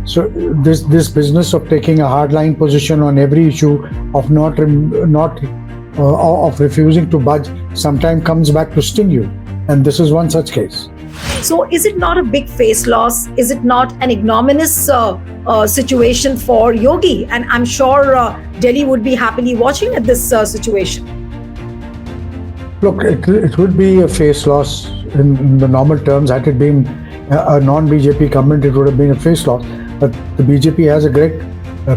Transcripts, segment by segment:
So this business of taking a hardline position on every issue, of of refusing to budge, sometimes comes back to sting you, and this is one such case. So is it not a big face loss? Is it not an ignominious situation for Yogi? And I'm sure Delhi would be happily watching at this situation. Look, it would be a face loss in the normal terms. Had it been a non-BJP government, it would have been a face loss. But the BJP has a great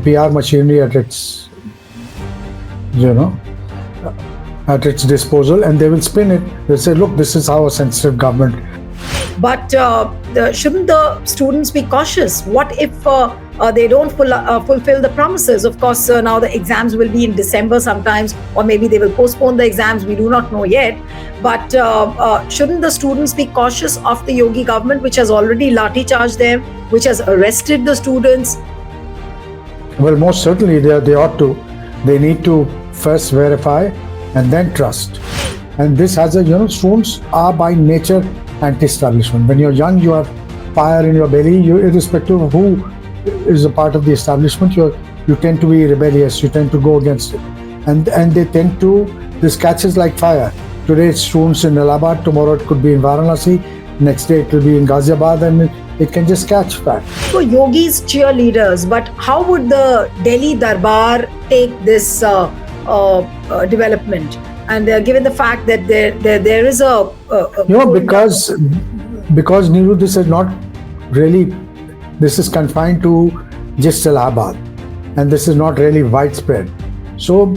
PR machinery at its, at its disposal, and they will spin it. They'll say, look, this is how a sensitive government. But shouldn't the students be cautious? What if they don't fulfill the promises? Of course, now the exams will be in December sometimes, or maybe they will postpone the exams. We do not know yet. But shouldn't the students be cautious of the Yogi government, which has already lathi charged them, which has arrested the students? Well, most certainly they ought to. They need to first verify and then trust. And this has a, students are by nature anti-establishment. When you're young, you have fire in your belly. You, irrespective of who is a part of the establishment, you tend to be rebellious. You tend to go against it, and they tend to. This catches like fire. Today it's students in Allahabad. Tomorrow it could be in Varanasi. Next day it will be in Ghaziabad, and it can just catch fire. So Yogi's cheerleaders, but how would the Delhi Darbar take this development? And given the fact that there is because Neelu, this is not really, this is confined to just Allahabad, and this is not really widespread. So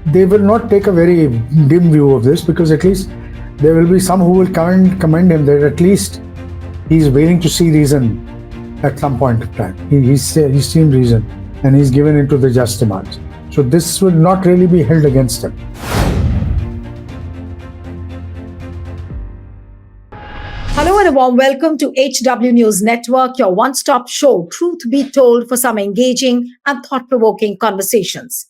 they will not take a very dim view of this, because at least there will be some who will commend him that at least he's willing to see reason at some point of time. He's seen reason, and he's given into the just demands. So this will not really be held against him. Hello and a warm welcome to HW News Network, your one-stop show, truth be told, for some engaging and thought-provoking conversations.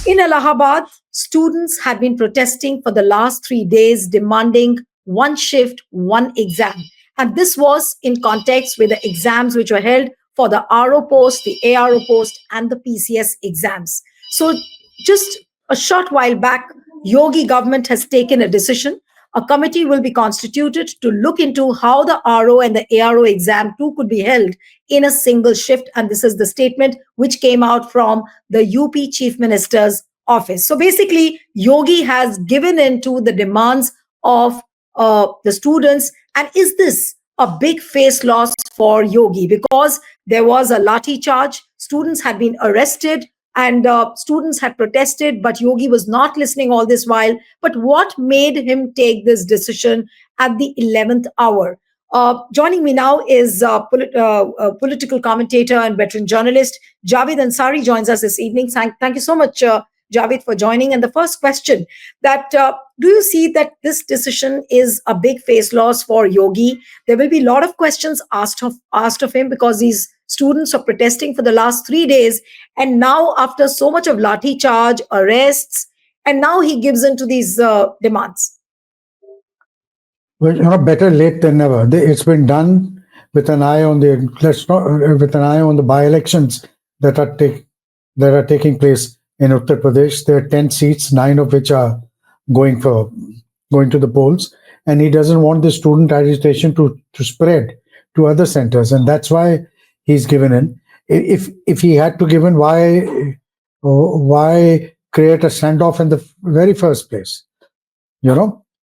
In Allahabad, students had been protesting for the last 3 days, demanding one shift, one exam. And this was in context with the exams which were held for the RO post, the ARO post, and the PCS exams. So just a short while back, Yogi government has taken a decision. A committee will be constituted to look into how the RO and the ARO exam too could be held in a single shift. And this is the statement which came out from the UP Chief Minister's office. So basically, Yogi has given in to the demands of the students. And is this a big face loss for Yogi? Because there was a lathi charge, students had been arrested, and students had protested, but Yogi was not listening all this while. But what made him take this decision at the 11th hour? Joining me now is political commentator and veteran journalist Javed Ansari joins us this evening. Thank you so much, Javed, for joining. And the first question, that do you see that this decision is a big face loss for Yogi? There will be a lot of questions asked of him, because these students are protesting for the last 3 days, and now after so much of lathi charge, arrests, and now he gives in to these demands. Well, better late than never. It's been done with an eye on the by-elections that are taking place in Uttar Pradesh. There are 10 seats, 9 of which are going to the polls, and he doesn't want the student agitation to spread to other centers, and that's why he's given in. If he had to give in, why create a standoff in the very first place?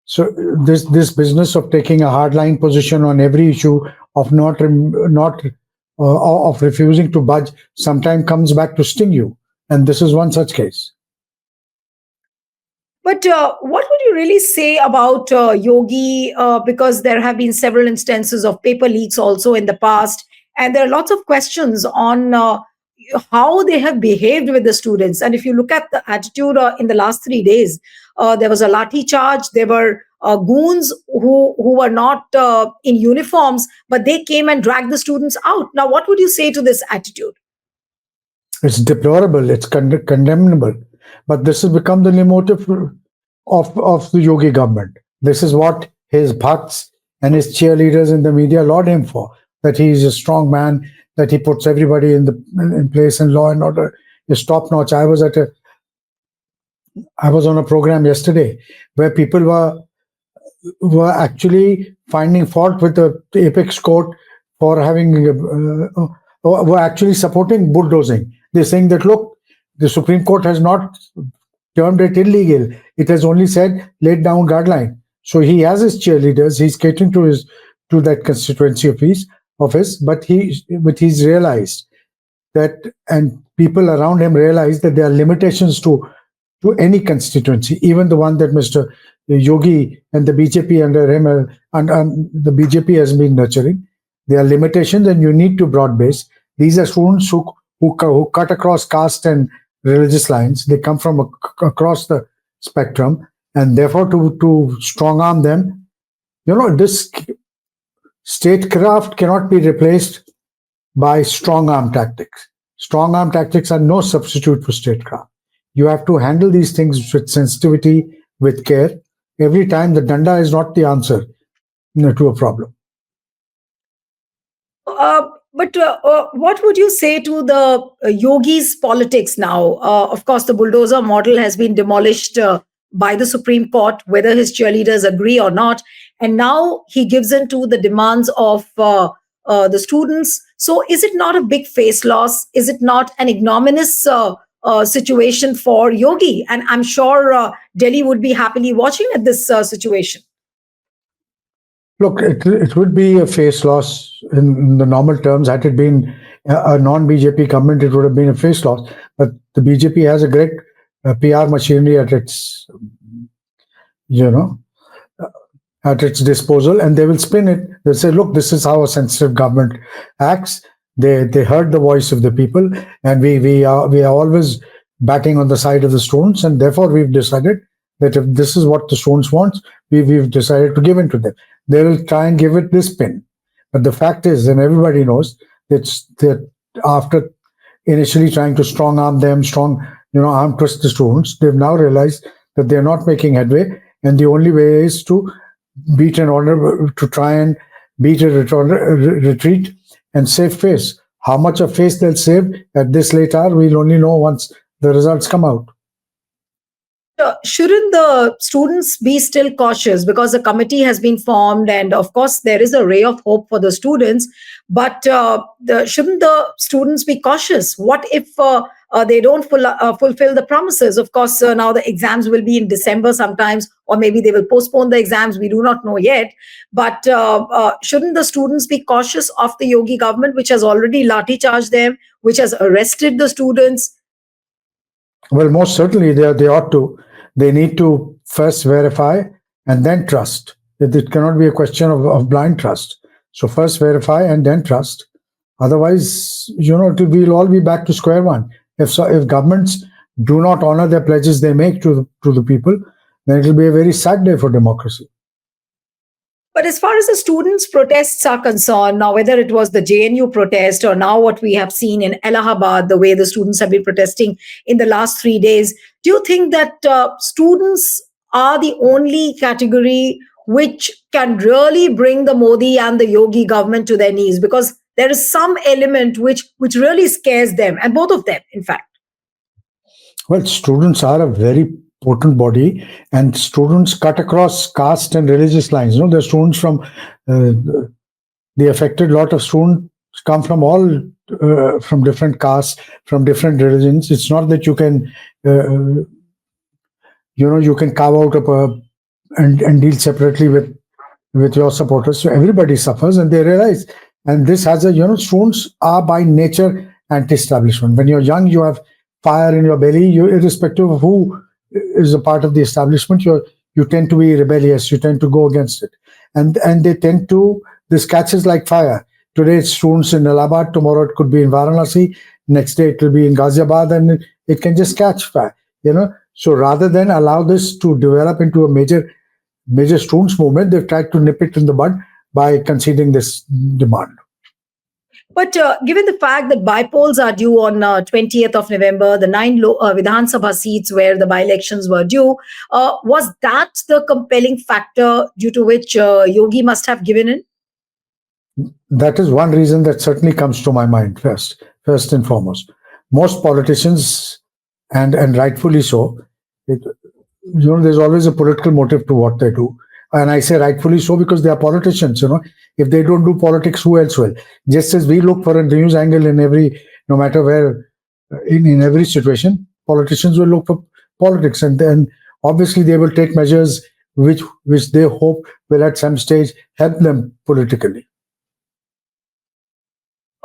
So this business of taking a hardline position on every issue, of of refusing to budge, sometimes comes back to sting you, and this is one such case. But what would you really say about Yogi? Because there have been several instances of paper leaks also in the past, and there are lots of questions on how they have behaved with the students. And if you look at the attitude in the last 3 days, there was a lathi charge. There were goons who were not in uniforms, but they came and dragged the students out. Now, what would you say to this attitude? It's deplorable. It's condemnable. But this has become the leitmotif of the Yogi government. This is what his bhakts and his cheerleaders in the media laud him for, that he is a strong man, that he puts everybody in place, and law and order is top notch. I was on a program yesterday where people were actually finding fault with the apex court for were actually supporting bulldozing. They're saying that, look, the Supreme Court has not termed it illegal. It has only said laid down guideline. So he has his cheerleaders. He's catering to that constituency of his, but he's realized that, and people around him realize that there are limitations to any constituency, even the one that Mr. Yogi and the BJP under him and the BJP has been nurturing. There are limitations, and you need to broad base. These are students who cut across caste and religious lines. They come from across the spectrum, and therefore to strong arm them, this statecraft cannot be replaced by strong arm tactics. Strong arm tactics are no substitute for statecraft. You have to handle these things with sensitivity, with care. Every time the danda is not the answer to a problem. But what would you say to the Yogi's politics now? Of course, the bulldozer model has been demolished by the Supreme Court, whether his cheerleaders agree or not. And now he gives in to the demands of the students. So is it not a big face loss? Is it not an ignominious situation for Yogi? And I'm sure Delhi would be happily watching at this situation. Look, it would be a face loss in the normal terms. Had it been a non-BJP government, it would have been a face loss. But the BJP has a great PR machinery at its, at its disposal, and they will spin it. They'll say, look, this is how a sensitive government acts. They heard the voice of the people, and we are always batting on the side of the students, and therefore we've decided that if this is what the students want, we've decided to give in to them. They will try and give it this spin. But the fact is, and everybody knows, that after initially trying to strong arm them, arm twist the students, they've now realized that they're not making headway, and the only way is to beat an order, to try and beat a retreat and save face. How much of face they'll save at this late hour, we'll only know once the results come out. Shouldn't the students be still cautious, because a committee has been formed, and of course there is a ray of hope for the students, but shouldn't the students be cautious? What if they don't fulfill the promises? Of course, now the exams will be in December sometimes, or maybe they will postpone the exams. We do not know yet. But shouldn't the students be cautious of the Yogi government, which has already lathi charged them, which has arrested the students? Well, most certainly they ought to. They need to first verify and then trust. It cannot be a question of blind trust. So first verify and then trust. Otherwise, we'll all be back to square one. If governments do not honor their pledges they make to the people, then it will be a very sad day for democracy. But as far as the students' protests are concerned, now whether it was the JNU protest or now what we have seen in Allahabad, the way the students have been protesting in the last 3 days, do you think that students are the only category which can really bring the Modi and the Yogi government to their knees? Because there is some element which really scares them, and both of them, in fact. Well, students are a very potent body, and students cut across caste and religious lines. There are students from the affected lot of students come from all from different castes, from different religions. It's not that you can you can carve out and deal separately with your supporters. So everybody suffers, and they realize. And this has students are by nature anti-establishment. When you're young, you have fire in your belly. Irrespective of who is a part of the establishment, you tend to be rebellious. You tend to go against it, and they tend to. This catches like fire. Today it's students in Allahabad. Tomorrow it could be in Varanasi. next day it will be in Ghaziabad, and it can just catch fire. So rather than allow this to develop into a major students movement, they've tried to nip it in the bud by conceding this demand. But given the fact that bypolls are due on 20th of November, the 9 Vidhan Sabha seats where the by-elections were due, was that the compelling factor due to which Yogi must have given in? That is one reason that certainly comes to my mind first and foremost. Most politicians, and rightfully so, there's always a political motive to what they do. And I say rightfully so because they are politicians. If they don't do politics, who else will? Just as we look for a news angle no matter where, in every situation, politicians will look for politics, and then obviously they will take measures which they hope will at some stage help them politically.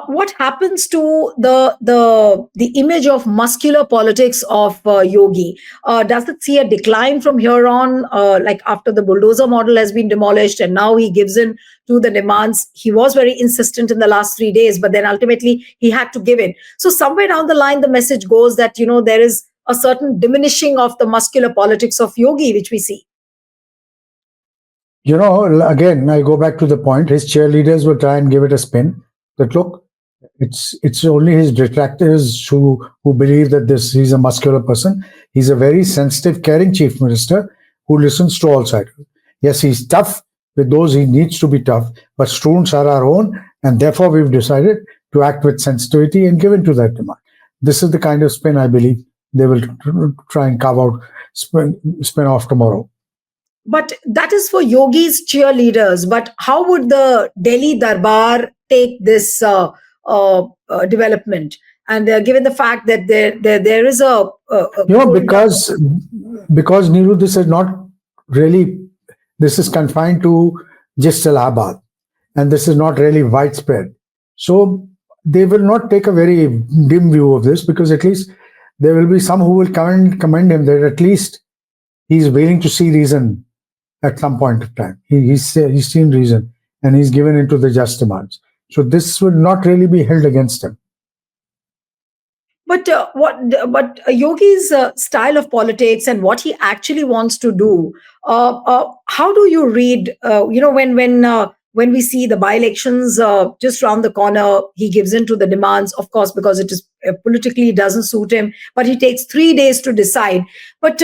What happens to the image of muscular politics of Yogi? Does it see a decline from here on, like after the bulldozer model has been demolished and now he gives in to the demands? He was very insistent in the last 3 days, but then ultimately he had to give in. So somewhere down the line, the message goes that, there is a certain diminishing of the muscular politics of Yogi, which we see. Again, I go back to the point. His cheerleaders will try and give it a spin. That look, it's only his detractors who believe that he's a muscular person. He's a very sensitive, caring chief minister who listens to all sides. Yes, he's tough with those he needs to be tough, but students are our own, and therefore we've decided to act with sensitivity and give in to that demand. This is the kind of spin I believe they will try and carve out, spin off tomorrow. But that is for Yogi's cheerleaders. But how would the Delhi Darbar take this development? And given the fact that there is because Neelu, this is not really, this is confined to just Allahabad, and this is not really widespread. So they will not take a very dim view of this, because at least there will be some who will commend him that at least he's willing to see reason at some point of time. He's seen reason and he's given into the just demands. So this will not really be held against him. But Yogi's style of politics and what he actually wants to do, how do you read? When we see the by-elections just round the corner, he gives in to the demands, of course, because it is politically doesn't suit him. But he takes 3 days to decide. But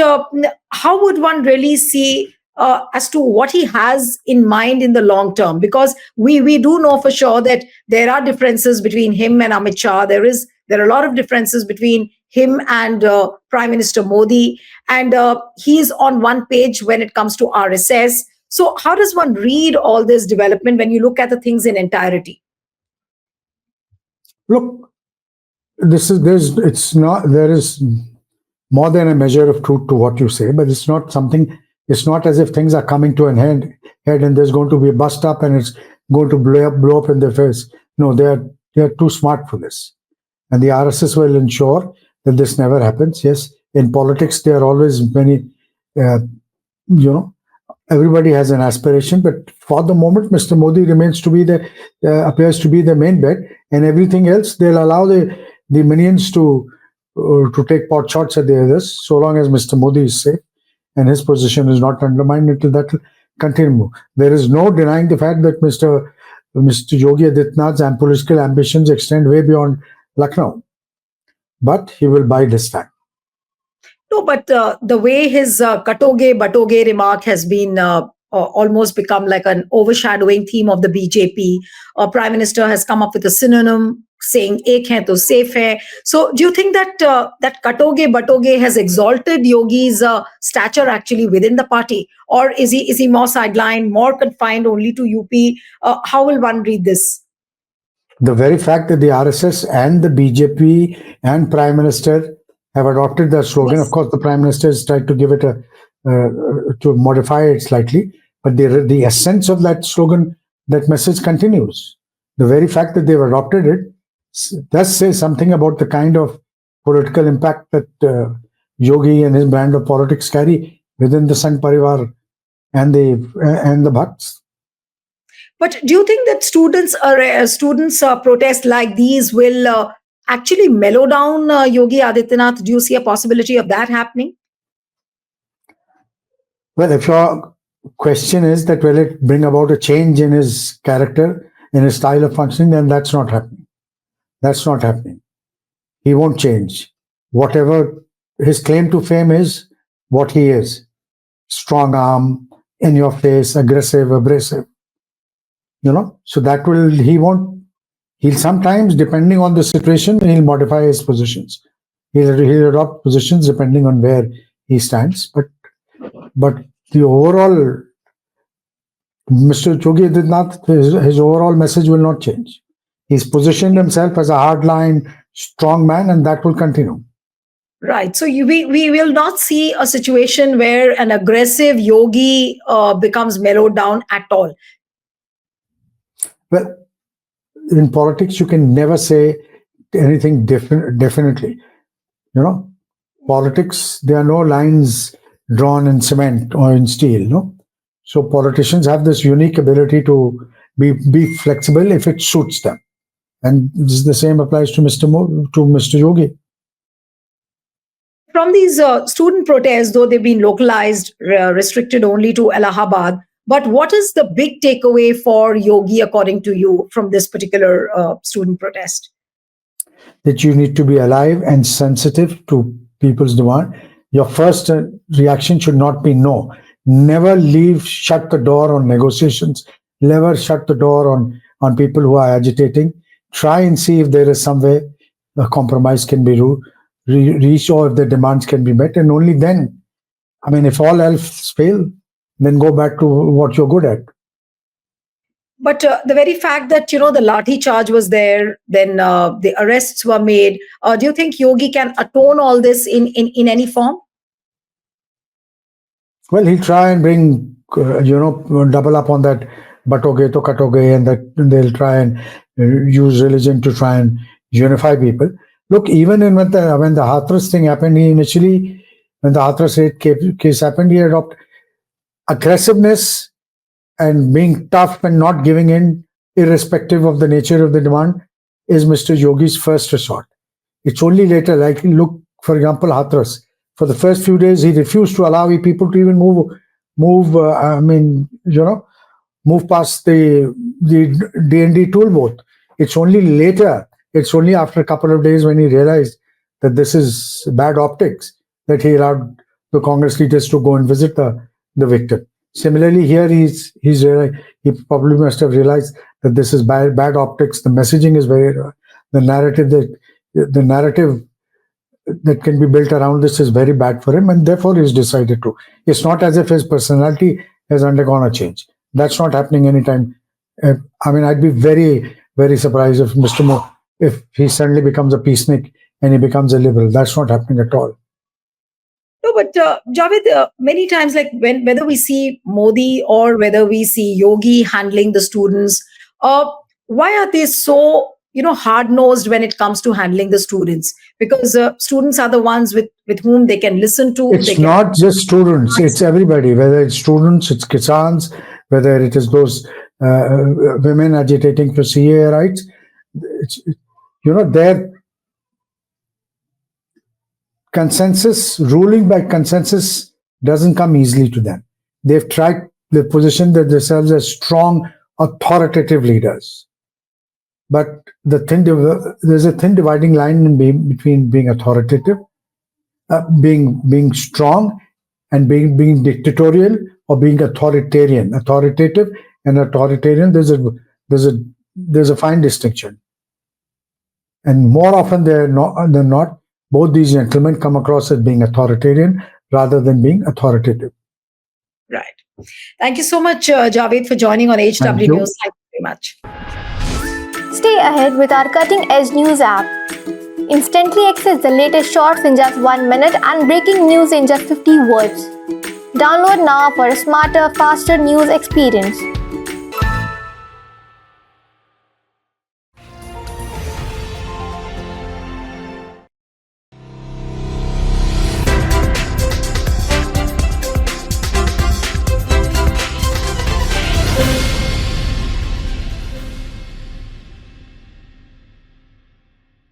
how would one really see as to what he has in mind in the long term? Because we do know for sure that there are differences between him and Amit Shah. There are a lot of differences between him and Prime Minister Modi, and he's on one page when it comes to RSS. So how does one read all this development when you look at the things in entirety? Look, there is more than a measure of truth to what you say, but it's not as if things are coming to an head and there's going to be a bust up and it's going to blow up in their face. No, they are too smart for this. And the RSS will ensure that this never happens. Yes, in politics, there are always many, everybody has an aspiration, but for the moment, Mr. Modi appears to be the main bet, and everything else, they'll allow the minions to take pot shots at the others, so long as Mr. Modi is safe and his position is not undermined, until that will continue. There is no denying the fact that Mr. Yogi Adityanath's political ambitions extend way beyond Lucknow, but he will bide his time. No, but the way his katoge batoge remark has been almost become like an overshadowing theme of the BJP. Prime Minister has come up with a synonym saying "ek hai to safe hai." So, do you think that that katoge batoge has exalted Yogi's stature actually within the party, or is he more sidelined, more confined only to UP? How will one read this? The very fact that the RSS and the BJP and Prime Minister have adopted that slogan. Yes. Of course, the Prime Minister has tried to give it to modify it slightly, but the essence of that slogan, that message continues. The very fact that they've adopted it does say something about the kind of political impact that Yogi and his brand of politics carry within the Sangh Parivar and the Bhakts. But do you think that students protest like these will actually mellow down Yogi Adityanath? Do you see a possibility of that happening? Well, if your question is that will it bring about a change in his character, in his style of functioning, then that's not happening. That's not happening. He won't change. Whatever his claim to fame is, what he is: strong arm, in your face, aggressive, abrasive. So that he'll sometimes, depending on the situation, he'll modify his positions. He'll adopt positions depending on where he stands. But the overall, Mr. Yogi Adityanath, his overall message will not change. He's positioned himself as a hardline, strong man, and that will continue. Right. So we will not see a situation where an aggressive Yogi becomes mellowed down at all. Well, in politics, you can never say anything different. Definitely, politics, there are no lines drawn in cement or in steel. No, so politicians have this unique ability to be flexible if it suits them, and the same applies to Mr. Yogi. From these student protests, though they've been localized, restricted only to Allahabad, but what is the big takeaway for Yogi, according to you, from this particular student protest? That you need to be alive and sensitive to people's demand. Your first reaction should not be no. Never shut the door on negotiations. Never shut the door on people who are agitating. Try and see if there is some way a compromise can be reached, or if the demands can be met. And only then, if all else fail, then go back to what you're good at. But the very fact that, the lathi charge was there, then the arrests were made, do you think Yogi can atone all this in any form? Well, he'll try and bring, double up on that batoge to katoge, and that they'll try and use religion to try and unify people. Look, even when the Hathras thing happened, when the Hathras case happened, he adopted aggressiveness and being tough and not giving in, irrespective of the nature of the demand, is Mr. Yogi's first resort. It's only later, like look, for example, Hathras. For the first few days, he refused to allow people to even move past the D&D tool booth. It's only later, it's only after a couple of days when he realized that this is bad optics, that he allowed the Congress leaders to go and visit the victim. Similarly, here he probably must have realized that this is bad optics. The messaging is very the narrative that can be built around this is very bad for him, and therefore he's decided to. It's not as if his personality has undergone a change. That's not happening anytime. I'd be very, very surprised if he suddenly becomes a peacenik and he becomes a liberal. That's not happening at all. No, but Javed, many times, like whether we see Modi or whether we see Yogi handling the students, why are they so hard-nosed when it comes to handling the students? Because students are the ones with whom they can listen to. It's not just students; it's everybody. Whether it's students, it's kisans, whether it is those women agitating for CA rights. Their consensus, ruling by consensus, doesn't come easily to them. They've positioned themselves as strong, authoritative leaders. But there's a thin dividing line between being authoritative, being strong, and being dictatorial, or being authoritarian. Authoritative and authoritarian, there's a fine distinction. And more often than not, both these gentlemen come across as being authoritarian rather than being authoritative. Right. Thank you so much, Javed, for joining on HW News. Thank you very much. Stay ahead with our cutting-edge news app. Instantly access the latest shorts in just 1 minute and breaking news in just 50 words. Download now for a smarter, faster news experience.